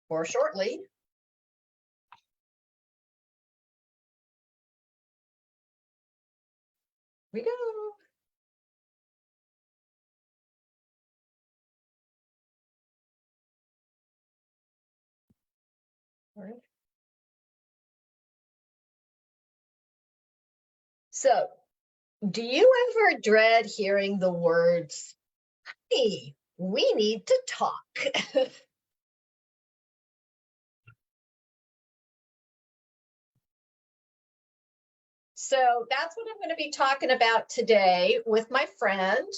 or shortly. We go. All right. So, do you ever dread hearing the words, "Hey, we need to talk"? So that's what I'm going to be talking about today with my friend,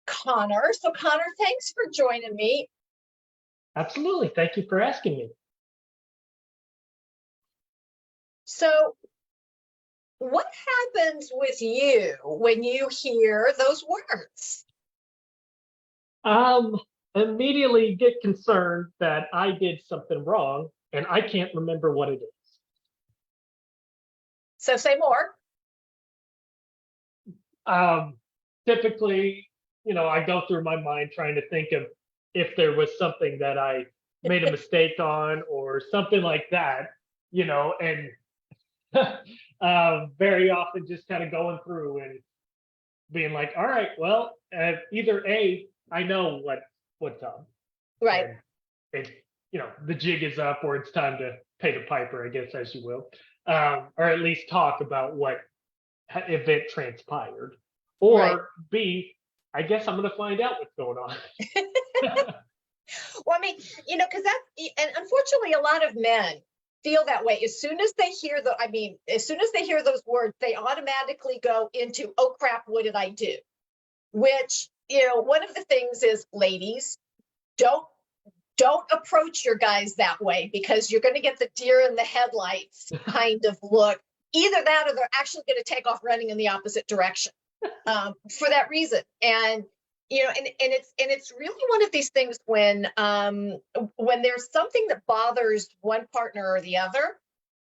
Connor. So Connor, thanks for joining me. Absolutely. Thank you for asking me. So what happens with you when you hear those words? Immediately get concerned that I did something wrong and I can't remember what it is. So say more. Typically, I go through my mind trying to think of if there was something that I made a mistake on or something like that, and very often just kind of going through and being like, all right, well, either A, I know what's up, Right. and it, the jig is up, or it's time to pay the piper, I guess, as you will, or at least talk about what event transpired, or Right. B, I guess I'm going to find out what's going on. Well, I mean, because and unfortunately, a lot of men feel that way. As soon as they hear as soon as they hear those words, they automatically go into, oh crap, what did I do? Which, one of the things is, ladies, don't approach your guys that way, because you're going to get the deer in the headlights kind of look. Either that, or they're actually going to take off running in the opposite direction for that reason. And and it's really one of these things when there's something that bothers one partner or the other,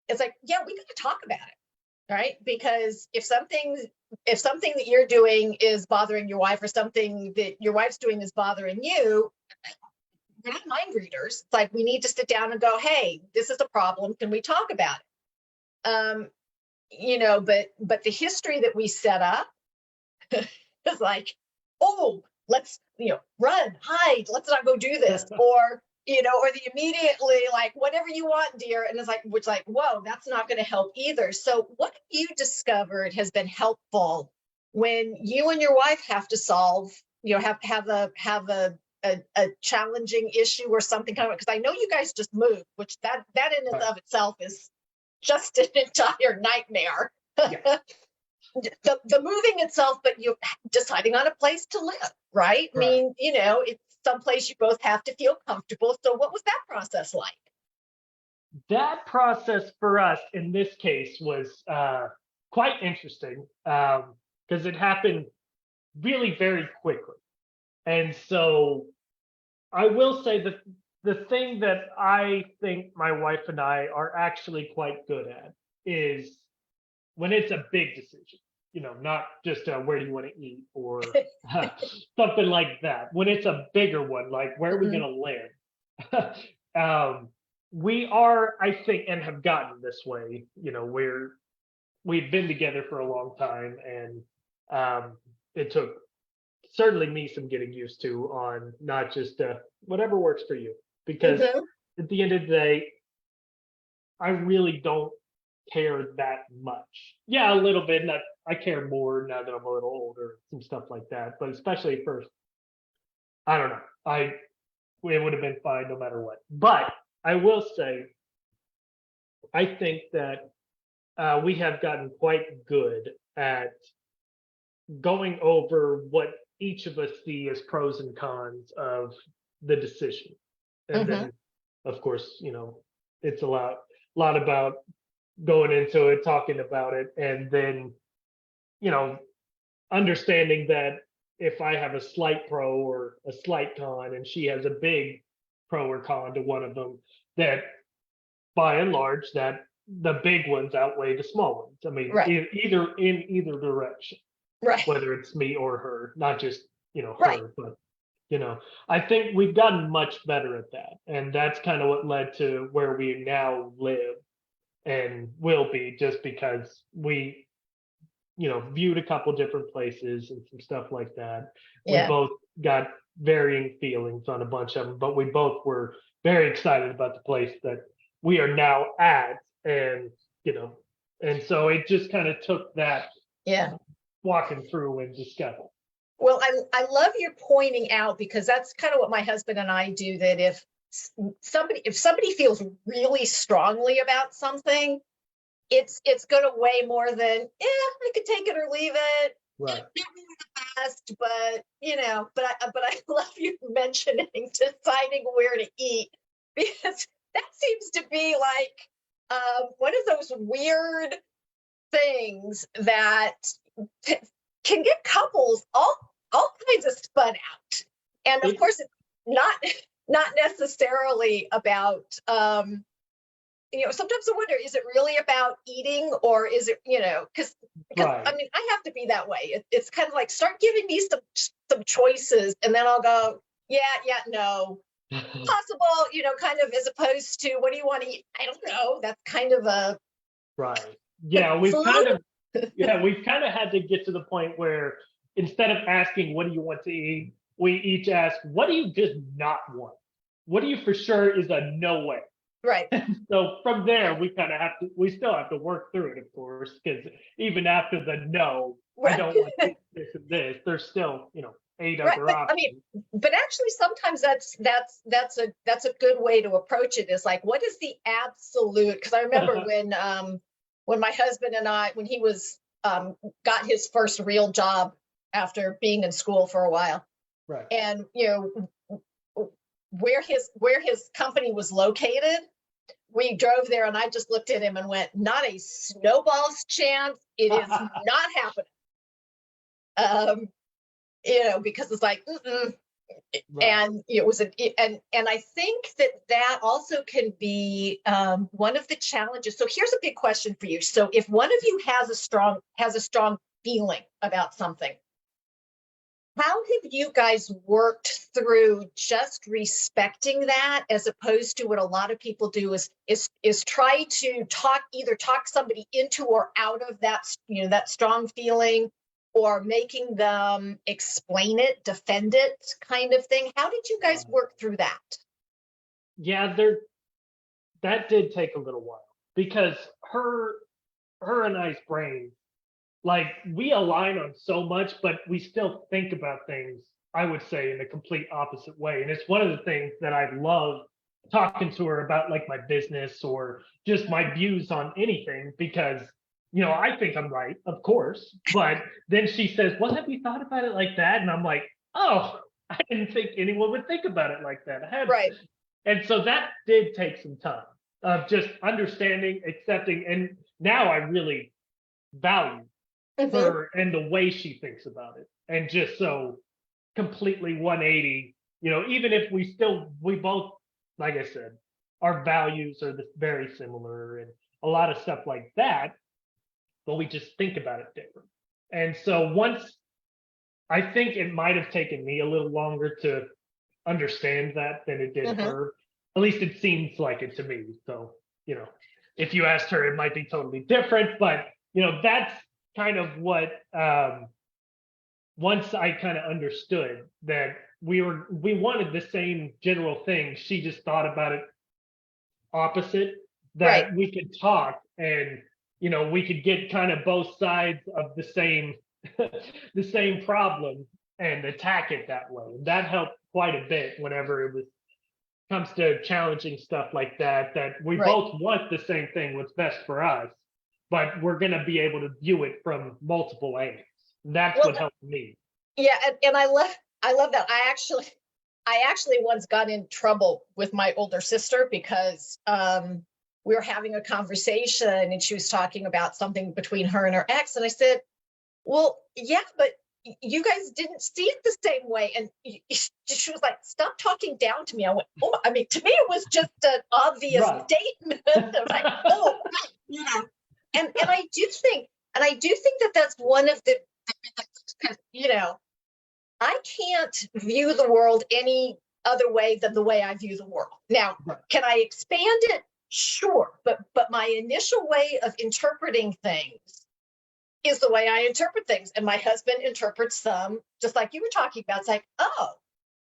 it's like, yeah, we got to talk about it, right? Because if something that you're doing is bothering your wife, or something that your wife's doing is bothering you, we're not mind readers. It's like, we need to sit down and go, hey, this is a problem. Can we talk about it? But the history that we set up is like, oh, let's, run, hide, let's not go do this. Or, or the immediately like, whatever you want, dear. And it's like, whoa, that's not going to help either. So what have you discovered has been helpful when you and your wife have to solve, have a challenging issue or something kind of, because I know you guys just moved, which that in and of itself is just an entire nightmare. Yeah. The moving itself, but you're deciding on a place to live, right? I mean, it's someplace you both have to feel comfortable. So what was that process like? That process for us in this case was quite interesting, because it happened really very quickly. And so I will say that the thing that I think my wife and I are actually quite good at is when it's a big decision, not just where do you want to eat or something like that. When it's a bigger one, like where are we going to live? We are, I think, and have gotten this way, we've been together for a long time, and it took certainly me some getting used to on not just whatever works for you, because at the end of the day, I really don't care that much. Yeah, a little bit. I care more now that I'm a little older, some stuff like that. But especially at first, I don't know. It would have been fine no matter what. But I will say, I think that we have gotten quite good at going over what each of us see as pros and cons of the decision. And then, of course, it's a lot about going into it, talking about it, and then, understanding that if I have a slight pro or a slight con, and she has a big pro or con to one of them, that by and large, that the big ones outweigh the small ones. I mean, either in either direction, right? Whether it's me or her, not just her, but I think we've gotten much better at that. And that's kind of what led to where we now live and will be, just because we, viewed a couple different places and some stuff like that. We Yeah. both got varying feelings on a bunch of them, but we both were very excited about the place that we are now at. And, and so it just kind of took that Yeah. walking through and discussing. Well, I love your pointing out, because that's kind of what my husband and I do, that if somebody feels really strongly about something, it's going to weigh more than, I could take it or leave it. Right. Not really the best, but but I love you mentioning deciding where to eat, because that seems to be like one of those weird things that can get couples all kinds of spun out. And of course, it's not necessarily about sometimes I wonder, is it really about eating, or is it, because Right. I mean, I have to be that way. It's kind of like, start giving me some choices, and then I'll go, yeah, no, possible, kind of, as opposed to, what do you want to eat? I don't know. That's kind of a Right. Yeah, we've kind of had to get to the point where, instead of asking what do you want to eat, we each ask, what do you just not want? What do you for sure is a no way? right. So from there, we still have to work through it, of course, because even after the no, I don't want this and this, there's still, 8 Right, other but options. I mean, but actually, sometimes that's a good way to approach it. Is like, what is the absolute? Because I remember when my husband and I, when he was got his first real job after being in school for a while, Right. and where his company was located, we drove there, and I just looked at him and went, not a snowball's chance. It is not happening. Because it's like, right. And it was and I think that also can be one of the challenges. So here's a big question for you. So if one of you has a strong feeling about something, how have you guys worked through just respecting that, as opposed to what a lot of people do is try to either talk somebody into or out of that, that strong feeling, or making them explain it, defend it, kind of thing? How did you guys work through that? Yeah, that did take a little while, because her and I's brains, like, we align on so much, but we still think about things, I would say, in a complete opposite way. And it's one of the things that I love talking to her about, like my business or just my views on anything, because I think I'm right, of course, but then she says, well, have you thought about it like that? And I'm like, oh, I didn't think anyone would think about it like that. Right. And so that did take some time of just understanding, accepting, and now I really value her and the way she thinks about it. And just so completely 180, even if we both, like I said, our values are very similar and a lot of stuff like that, but we just think about it different. And so I think it might have taken me a little longer to understand that than it did her. At least it seems like it to me. So, if you asked her, it might be totally different, but that's kind of what, once I kind of understood that we wanted the same general thing, she just thought about it opposite, that right. We could talk and we could get kind of both sides of the same the same problem and attack it that way. And that helped quite a bit whenever it comes to challenging stuff like that we both want the same thing, what's best for us, but we're going to be able to view it from multiple angles. That's what helped me. Yeah, and I love that. I actually once got in trouble with my older sister because we were having a conversation and she was talking about something between her and her ex, and I said, well, yeah, but you guys didn't see it the same way. And she was like, stop talking down to me. I went, oh, I mean, to me, it was just an obvious statement. Like, oh, right. And I do think that that's one of the, I can't view the world any other way than the way I view the world. Now, can I expand it? Sure, but my initial way of interpreting things is the way I interpret things, and my husband interprets them just like you were talking about. It's like, oh,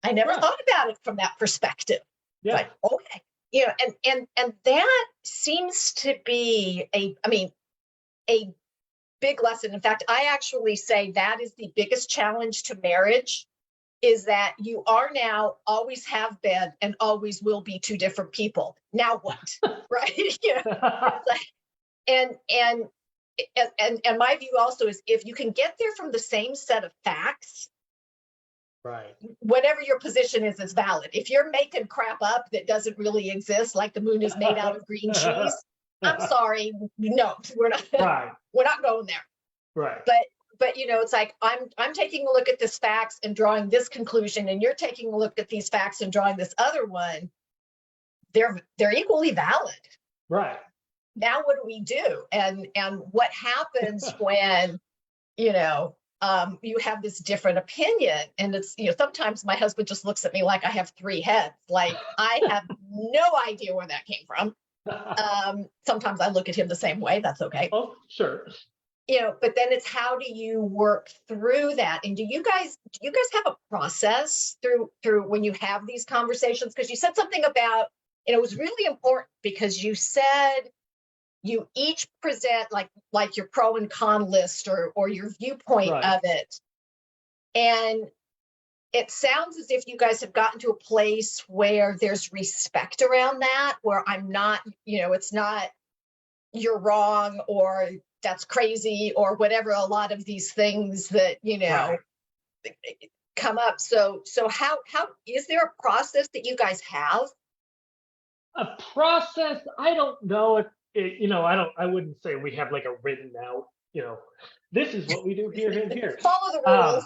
I never thought about it from that perspective. Yeah. Like, okay, you know, and that seems to be a big lesson. In fact, I actually say that is the biggest challenge to marriage, is that you are now, always have been, and always will be two different people. Now what? Right? You know, and my view also is, if you can get there from the same set of facts, right, whatever your position is valid. If you're making crap up that doesn't really exist, like the moon is made out of green cheese, I'm sorry, no, we're not. Right. We're not going there. Right. But you know, it's like, I'm taking a look at this facts and drawing this conclusion, and you're taking a look at these facts and drawing this other one. They're equally valid. Right. Now what do we do? And what happens when, you know, you have this different opinion? And it's, you know, sometimes my husband just looks at me like I have three heads. Like, I have no idea where that came from. Sometimes I look at him the same way. That's okay. Oh, sure. You know, but then it's, how do you work through that? And do you guys have a process through when you have these conversations? Because you said something about, and it was really important, because you said you each present like your pro and con list, or your viewpoint of it. And it sounds as if you guys have gotten to a place where there's respect around that, where I'm not, you know, it's not you're wrong or that's crazy or whatever, a lot of these things that, you know, come up. So how is there a process that you guys have? A process? I don't know if it, you know, I wouldn't say we have like a written out, you know, this is what we do here and here. Follow the rules.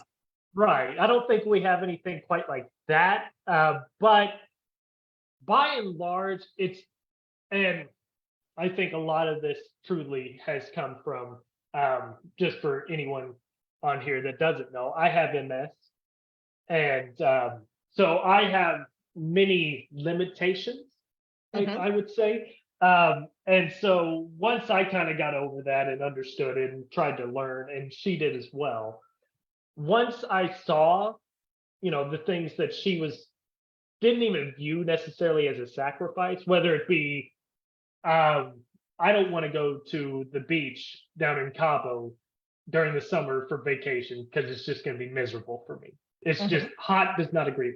Right. I don't think we have anything quite like that. But by and large, it's, and I think a lot of this truly has come from, just for anyone on here that doesn't know, I have MS. And so I have many limitations, I would say. And so once I kind of got over that and understood it and tried to learn, and she did as well, once I saw, you know, the things that she didn't even view necessarily as a sacrifice, whether it be, I don't want to go to the beach down in Cabo during the summer for vacation because it's just going to be miserable for me. It's just hot, does not agree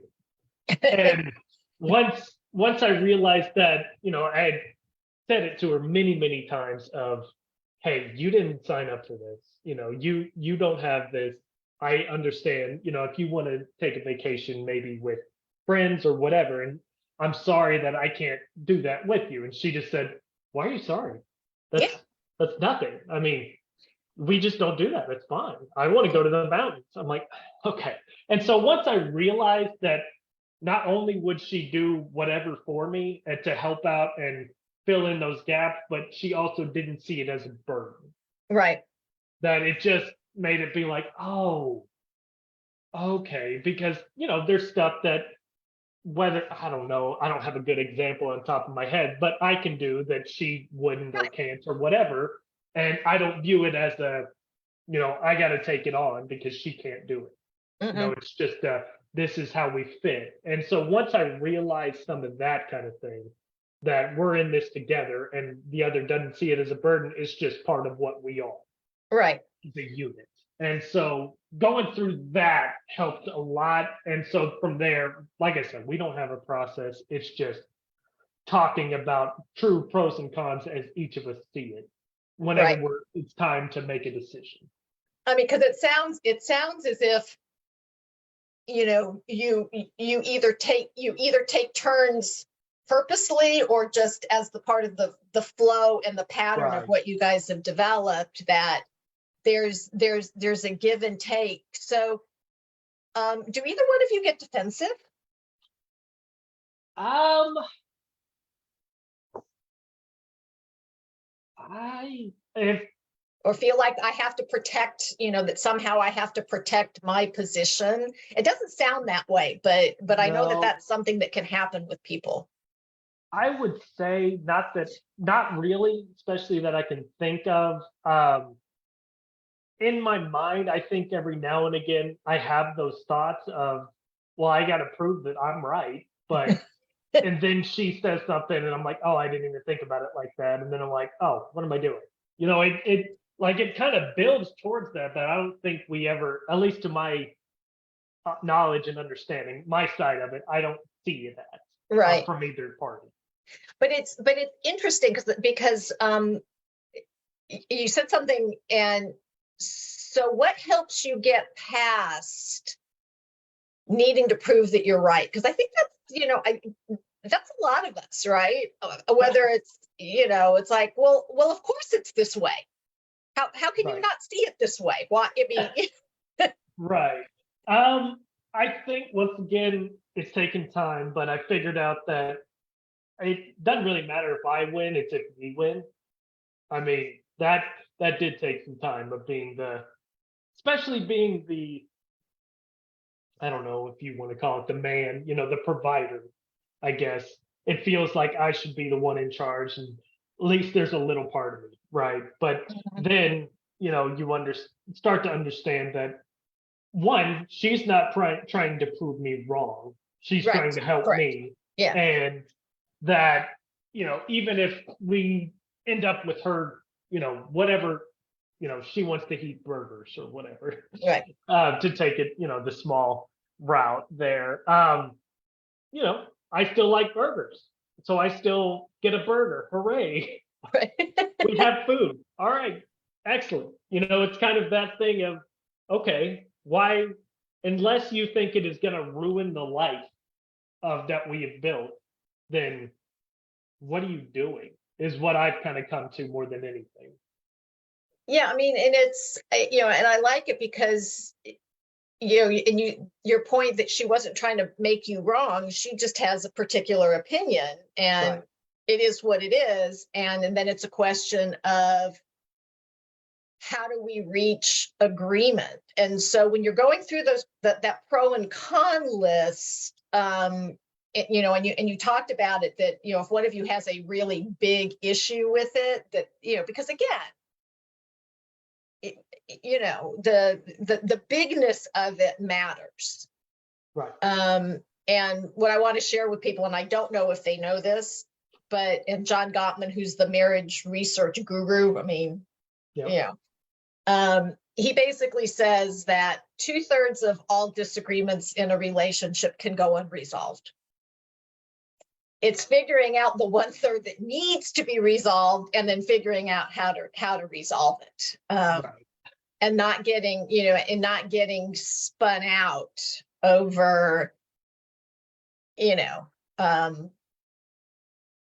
with me. And once I realized that, you know, I had said it to her many, many times of, hey, you didn't sign up for this. You know, you don't have this. I understand, you know, if you want to take a vacation, maybe with friends or whatever, and I'm sorry that I can't do that with you. And she just said, why are you sorry? That's nothing. I mean, we just don't do that. That's fine. I want to go to the mountains. I'm like, okay. And so once I realized that not only would she do whatever for me and to help out and fill in those gaps, but she also didn't see it as a burden. Right. That it just made it be like, oh, okay. Because, you know, there's stuff that, whether, I don't know, I don't have a good example on top of my head, but I can do that she wouldn't or can't or whatever. And I don't view it as a, you know, I got to take it on because she can't do it. No, it's just this is how we fit. And so once I realized some of that kind of thing, that we're in this together and the other doesn't see it as a burden, it's just part of what we are. Right. The unit. And so going through that helped a lot. And so from there, like I said, we don't have a process. It's just talking about true pros and cons as each of us see it whenever it's time to make a decision. I mean, because it sounds as if, you know, you either take turns purposely or just as the part of the flow and the pattern of what you guys have developed, that there's a give and take. So do either one of you get defensive? or feel like I have to protect, that somehow I have to protect my position. It doesn't sound that way, but I know that No, that's something that can happen with people. I would say not really, especially that I can think of. In my mind, I think every now and again I have those thoughts of, well, I got to prove that I'm right. But, and then she says something and I'm like, oh, I didn't even think about it like that. And then I'm like, oh, what am I doing? It like it kind of builds towards that, but I don't think we ever, at least to my knowledge and understanding, my side of it, I don't see that Right. from either party. But it's interesting because you said something, and so what helps you get past needing to prove that you're right? Because I think that's a lot of us, right? Whether it's it's like, well, of course it's this way. How can you Right. not see it this way? Why? I mean, Right. I think once again, it's taken time, but I figured out that it doesn't really matter if I win, it's if we win. I mean, that did take some time of being especially being I don't know if you want to call it the man, the provider, I guess. It feels like I should be the one in charge, and at least there's a little part of me, right? But then, you start to understand that one, she's not trying to prove me wrong. She's right, trying to help correct, me. yeah, And that, even if we end up with her, whatever, she wants to eat burgers or whatever, right, to take it, the small route there. I still like burgers. So I still get a burger. Hooray. right. We have food. All right. Excellent. It's kind of that thing of, okay, why, unless you think it is going to ruin the life of that we have built, then what are you doing? Is what I've kind of come to more than anything. Yeah, I mean, and it's and I like it because and your point that she wasn't trying to make you wrong, she just has a particular opinion, and Right. it is what it is, and then it's a question of how do we reach agreement. And so when you're going through that pro and con list, and you talked about it, that if one of you has a really big issue with it, that because again, the bigness of it matters. Right. And what I want to share with people, and I don't know if they know this, and John Gottman, who's the marriage research guru, I mean, Yep. he basically says that 2/3 of all disagreements in a relationship can go unresolved. It's figuring out the 1/3 that needs to be resolved, and then figuring out how to resolve it. Right. And not getting spun out over,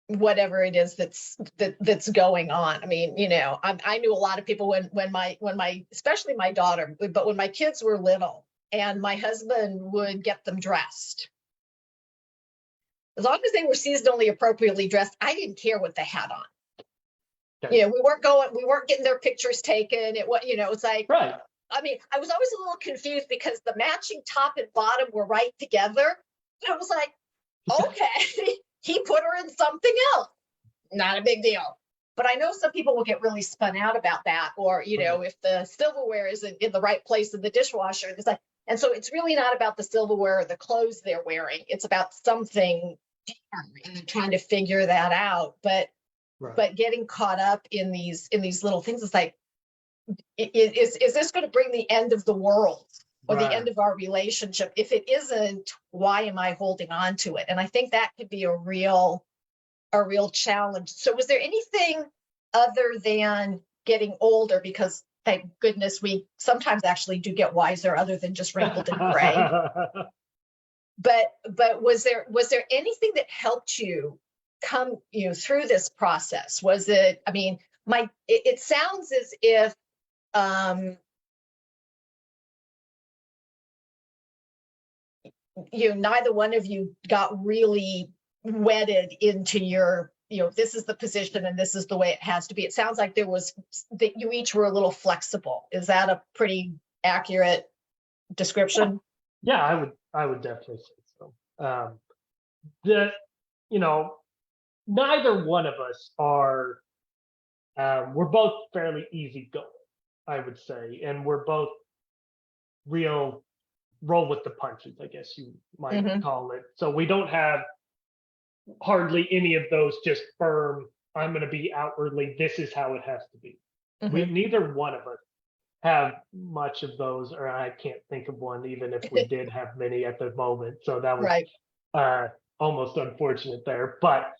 whatever it is that's going on. I mean, I knew a lot of people when my especially my daughter, but when my kids were little, and my husband would get them dressed. As long as they were seasonally appropriately dressed, I didn't care what they had on. Okay. We weren't getting their pictures taken. It's like, Right. I mean, I was always a little confused because the matching top and bottom were right together. And I was like, okay, he put her in something else. Not a big deal. But I know some people will get really spun out about that, or if the silverware isn't in the right place in the dishwasher, it's like, and so it's really not about the silverware or the clothes they're wearing. It's about something deeper, and they're trying to figure that out. But getting caught up in these little things, it's like, is this going to bring the end of the world or the end of our relationship? If it isn't, why am I holding on to it? And I think that could be a real challenge. So was there anything other than getting older, because thank goodness we sometimes actually do get wiser, other than just wrinkled and gray? But was there anything that helped you come through this process? Was it, I mean, it sounds as if neither one of you got really wedded into your this is the position and this is the way it has to be. It sounds like that you each were a little flexible. Is that a pretty accurate description? Yeah, I would definitely say so. The you know Neither one of us are. We're both fairly easygoing, I would say, and we're both real roll with the punches, I guess you might Hmm. call it. So we don't have hardly any of those just firm, I'm going to be outwardly, this is how it has to be. We Hmm. neither one of us have much of those, or I can't think of one, even if we did have many at the moment. So that was Right. uh, almost unfortunate there. But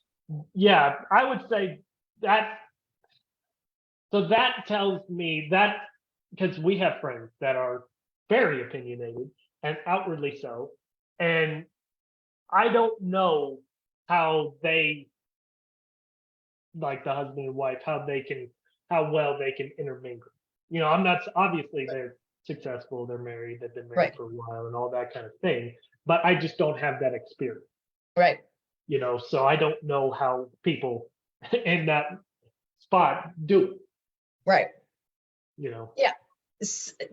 yeah, I would say that. So that tells me that, because we have friends that are very opinionated and outwardly so, and I don't know how they, like the husband and wife, how well they can intermingle. I'm not, obviously they're successful, they're married, they've been married Right. for a while and all that kind of thing, but I just don't have that experience. Right. So I don't know how people in that spot do it. Right. you know Yeah.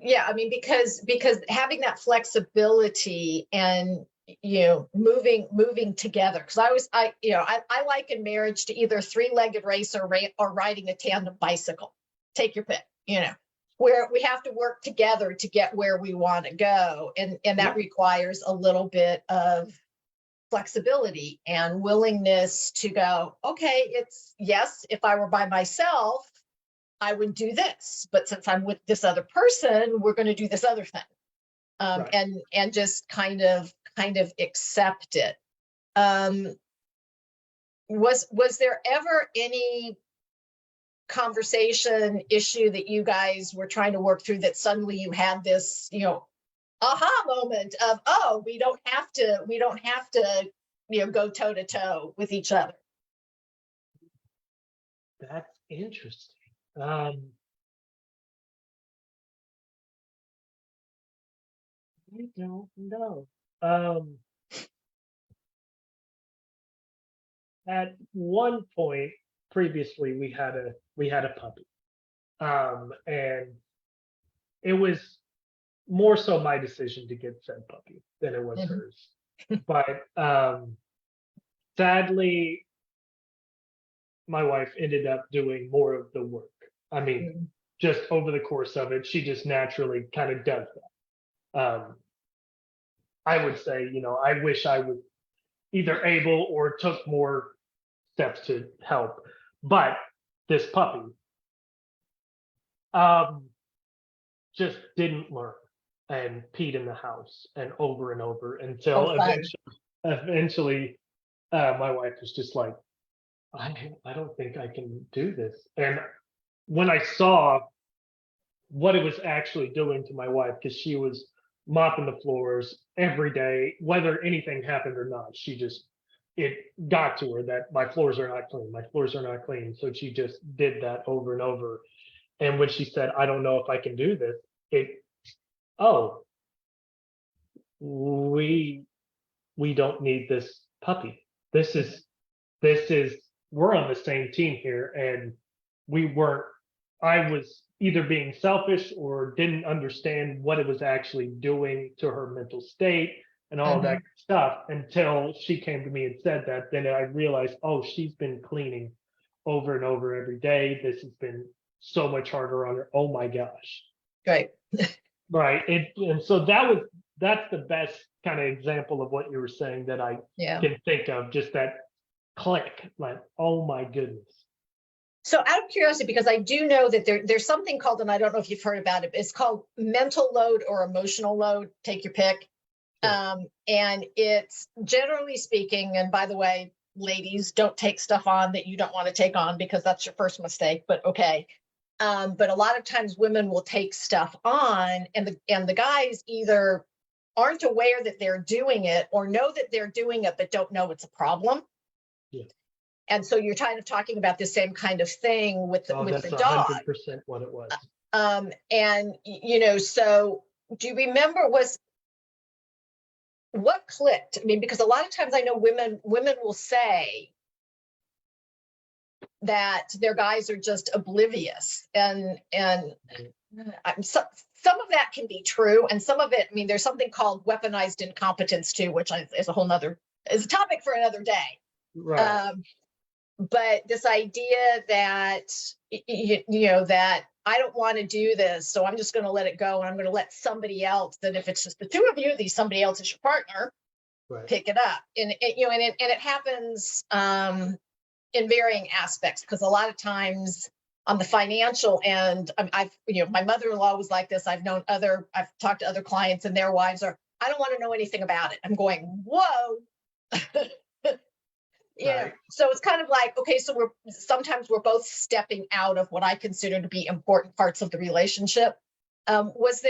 Yeah, I mean, because having that flexibility and moving together, because I liken marriage to either three-legged race or riding a tandem bicycle. Take your pick. Where we have to work together to get where we want to go, and that yeah, requires a little bit of flexibility and willingness to go, okay, yes, if I were by myself, I would do this, but since I'm with this other person, we're going to do this other thing, right. and just kind of accept it. Um, was there ever any conversation issue that you guys were trying to work through that suddenly you had this, aha moment of, oh, we don't have to go toe to toe with each other? That's interesting. I don't know. At one point previously, we had a puppy, and it was more so my decision to get said puppy than it was Mhm. hers. But sadly, my wife ended up doing more of the work. I mean, Mhm. just over the course of it, she just naturally kind of does that. I would say, I wish I was either able or took more steps to help. But this puppy um, just didn't learn and peed in the house and over Oh, until fun. eventually my wife was just like, I don't think I can do this. And when I saw what it was actually doing to my wife, because she was mopping the floors every day, whether anything happened or not, it got to her that my floors are not clean, my floors are not clean. So she just did that over and over. And when she said, I don't know if I can do this, oh, we we don't need this puppy. This is this is we're on the same team here, and we weren't. I was either being selfish or didn't understand what it was actually doing to her mental state and all that Hmm. stuff until she came to me and said that. Then I realized, oh, she's been cleaning over and over every day. This has been so much harder on her. Oh my gosh. Right. Right. And so that's the best kind of example of what you were saying that I Yeah. can think of, just that click, like, oh my goodness. So out of curiosity, because I do know that there's something called, and I don't know if you've heard about it, it's called mental load or emotional load. Take your pick. Sure. And it's, generally speaking, and by the way, ladies, don't take stuff on that you don't want to take on, because that's your first mistake, but okay. But a lot of times women will take stuff on, and the guys either aren't aware that they're doing it or know that they're doing it but don't know it's a problem. Yeah. And so you're kind of talking about the same kind of thing with Oh, with that's the a dog. 100% what it was. And so do you remember, was what clicked? I mean, because a lot of times I know women will say, that their guys are just oblivious, and some of that can be true, and some of it, I mean, there's something called weaponized incompetence too, which is a whole nother, is a topic for another day. Right. But this idea that that I don't want to do this, so I'm just going to let it go, and I'm going to let somebody else, that if it's just the two of you, somebody else is your partner, Right. pick it up. And it happens in varying aspects, because a lot of times on the financial end, my mother-in-law was like this. I've talked to other clients, and their wives are, I don't want to know anything about it. I'm going, whoa. Right. So it's kind of like, okay, so sometimes we're both stepping out of what I consider to be important parts of the relationship. Was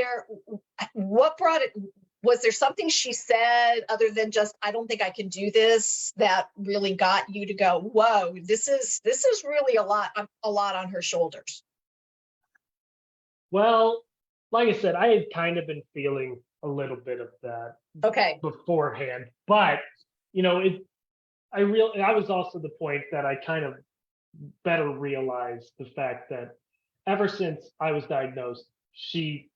there something she said other than just, I don't think I can do this, that really got you to go, whoa, this is really a lot on her shoulders? Well, like I said, I had kind of been feeling a little bit of that Okay. beforehand, but I was also the point that I kind of better realized the fact that ever since I was diagnosed, she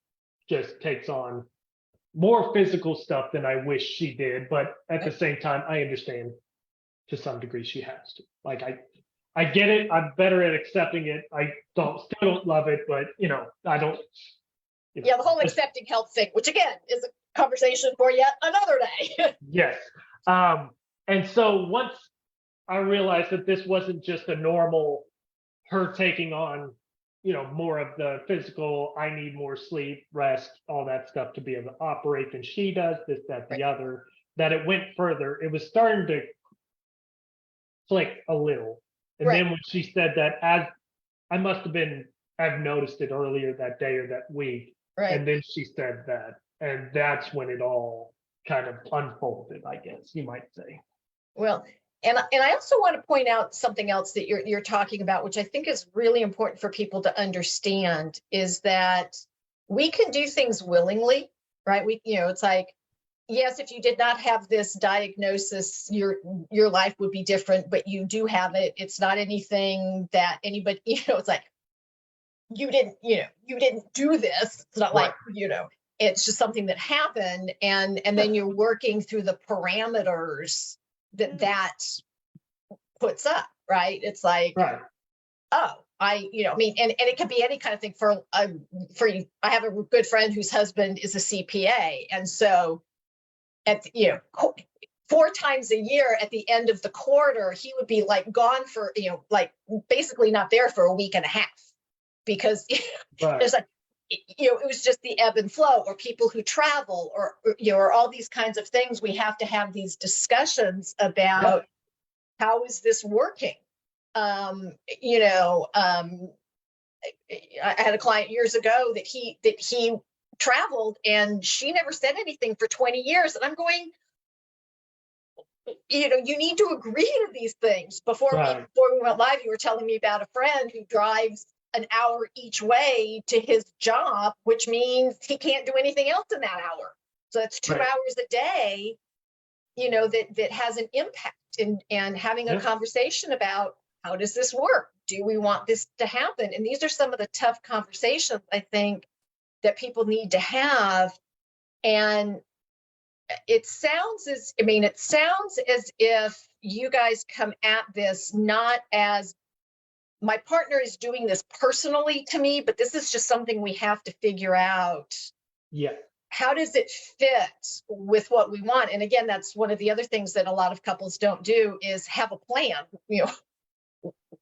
just takes on more physical stuff than I wish she did. But at the same time, I understand to some degree she has to. Like I get it. I'm better at accepting it. I still don't love it, but I don't. Yeah, the whole accepting help thing, which again is a conversation for yet another day. Yes. And so once I realized that this wasn't just a normal her taking on, more of the physical, I need more sleep, rest, all that stuff to be able to operate than she does, this, that, the other, that it went further. It was starting to click a little. And then when she said that, as I must have I've noticed it earlier that day or that week. Right. And then she said that. And that's when it all kind of unfolded, I guess you might say. Well, and I also want to point out something else that you're talking about, which I think is really important for people to understand, is that we can do things willingly, right? It's like, yes, if you did not have this diagnosis, your life would be different, but you do have it. It's not anything that anybody, it's like, you didn't do this. It's not like, it's just something that happened. And then you're working through the parameters that puts up, right? It's like, right. Oh, and it could be any kind of thing. I have a good friend whose husband is a CPA. And so at, 4 times a year at the end of the quarter, he would be like gone for, like basically not there for a week and a half, because there's like, it was just the ebb and flow, or people who travel, or all these kinds of things. We have to have these discussions about how is this working? I had a client years ago that he traveled, and she never said anything for 20 years. And I'm going, you need to agree to these things before we went live. You were telling me about a friend who drives an hour each way to his job, which means he can't do anything else in that hour. So it's 2 hours a day, that has an impact, and having a conversation about, how does this work? Do we want this to happen? And these are some of the tough conversations, I think, that people need to have. And it sounds as if you guys come at this not as, my partner is doing this personally to me, but this is just something we have to figure out. Yeah. How does it fit with what we want? And again, that's one of the other things that a lot of couples don't do, is have a plan.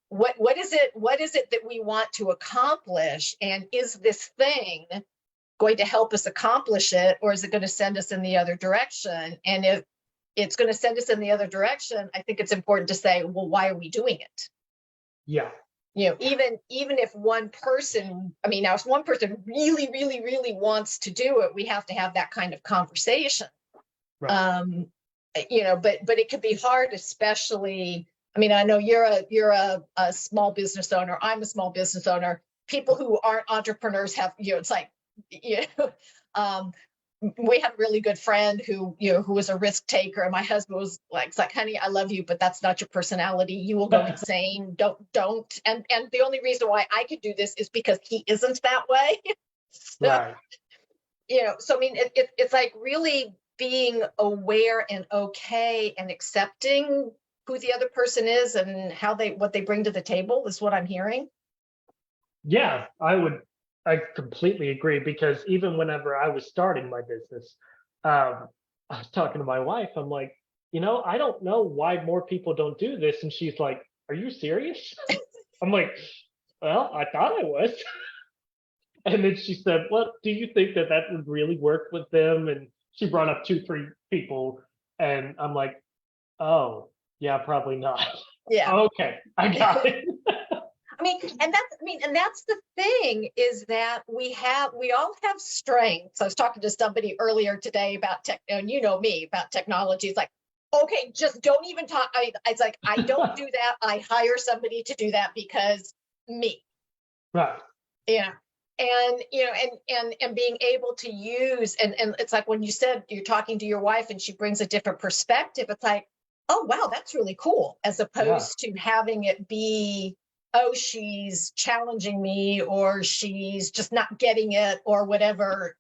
What is it that we want to accomplish? And is this thing going to help us accomplish it, or is it going to send us in the other direction? And if it's going to send us in the other direction, I think it's important to say, well, why are we doing it? Yeah. Even if one person, now if one person really, really, really wants to do it, we have to have that kind of conversation. Right. But it could be hard, especially, I know you're a small business owner. I'm a small business owner. People who aren't entrepreneurs have, it's like, we had a really good friend who, who was a risk taker. And my husband was like, it's like, honey, I love you, but that's not your personality. You will go insane. Don't. And the only reason why I could do this is because he isn't that way. So, Right. So I mean, it's like really being aware and okay and accepting who the other person is and what they bring to the table is what I'm hearing. Yeah, I completely agree, because even whenever I was starting my business, I was talking to my wife. I'm like, I don't know why more people don't do this. And she's like, are you serious? I'm like, well, I thought I was. And then she said, well, do you think that would really work with them? And she brought up 2, 3 people. And I'm like, oh, yeah, probably not. Yeah. Okay, I got it. And that's the thing, is that we all have strengths. I was talking to somebody earlier today about tech, and me about technology. It's like, okay, just don't even talk. It's like, I don't do that. I hire somebody to do that because me. Right. Yeah. And and being able to use, and it's like when you said you're talking to your wife and she brings a different perspective, it's like, oh wow, that's really cool, as opposed to having it be, oh, she's challenging me, or she's just not getting it, or whatever,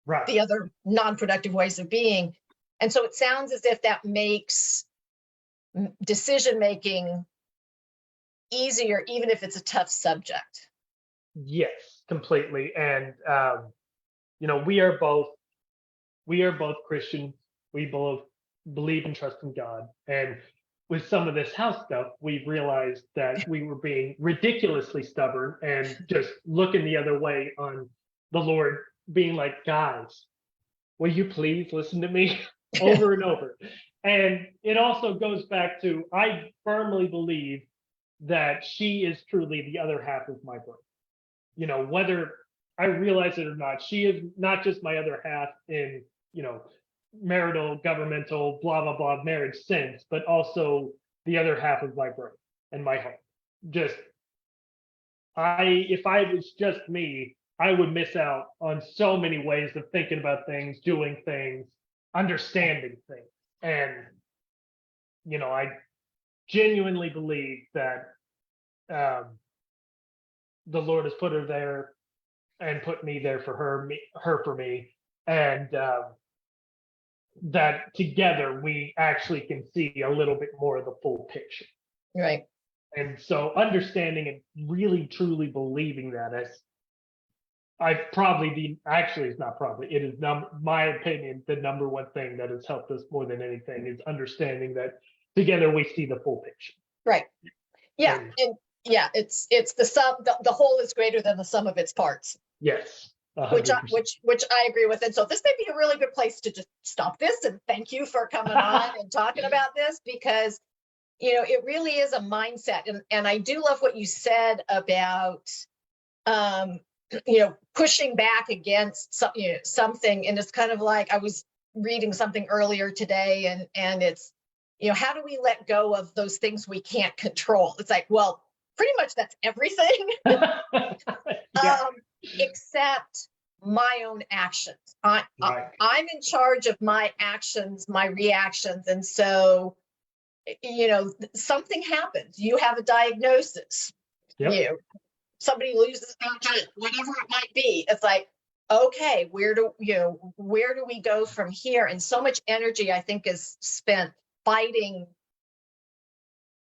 Right. the other non-productive ways of being. And so it sounds as if that makes decision making easier, even if it's a tough subject. Yes, completely. And we are both Christians. We both believe and trust in God. And with some of this house stuff, we realized that we were being ridiculously stubborn and just looking the other way on the Lord, being like, guys, will you please listen to me? Over and over. And it also goes back to, I firmly believe that she is truly the other half of my brain. Whether I realize it or not, she is not just my other half in, marital, governmental, blah, blah, blah, marriage sense, but also the other half of my brain and my heart. Just, if I was just me, I would miss out on so many ways of thinking about things, doing things, understanding things. And, I genuinely believe that the Lord has put her there and put me there for her, her for me, and that together we actually can see a little bit more of the full picture. Right. And so understanding and really truly believing that, as it's not probably, it is my opinion, the number one thing that has helped us more than anything is understanding that together we see the full picture. Right. Yeah. And yeah, it's the sum, the whole is greater than the sum of its parts. Yes. 100%. Which I agree with. And so this may be a really good place to just stop this, and thank you for coming on and talking about this, because it really is a mindset. And I do love what you said about pushing back against something. And it's kind of like, I was reading something earlier today, and it's, how do we let go of those things we can't control? It's like, well, pretty much that's everything. Except my own actions. I'm in charge of my actions, my reactions. And so, something happens. You have a diagnosis. Yep. Somebody loses their job, whatever it might be. It's like, okay, where do we go from here? And so much energy, I think, is spent fighting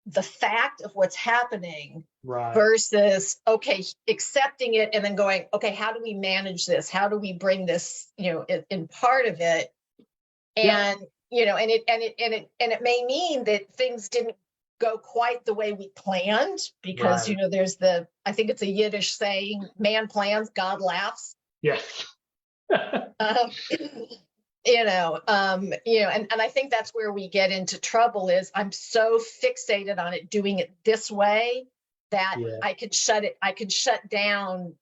the fact of what's happening, versus, okay, accepting it and then going, okay, how do we manage this? How do we bring this, in part of it? And, and it may mean that things didn't go quite the way we planned, because, there's I think it's a Yiddish saying, man plans, God laughs. Yes. And I think that's where we get into trouble, is I'm so fixated on it doing it this way that I could shut down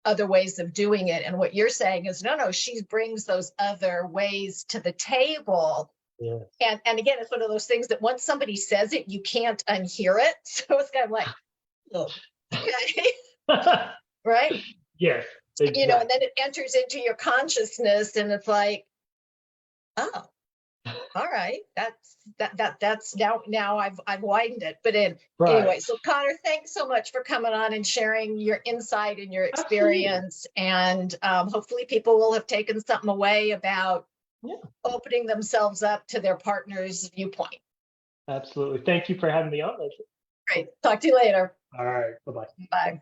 other ways of doing it. And what you're saying is, no, she brings those other ways to the table. Yeah. And again, it's one of those things that once somebody says it, you can't unhear it. So it's kind of like, oh, okay. Right? Yes. you know, and then it enters into your consciousness and it's like, oh, all right, that's now I've widened it. But anyway, so Connor, thanks so much for coming on and sharing your insight and your experience. Absolutely. And hopefully people will have taken something away about opening themselves up to their partner's viewpoint. Absolutely. Thank you for having me on, Lesli. Great. Talk to you later. All right. Bye-bye. Bye.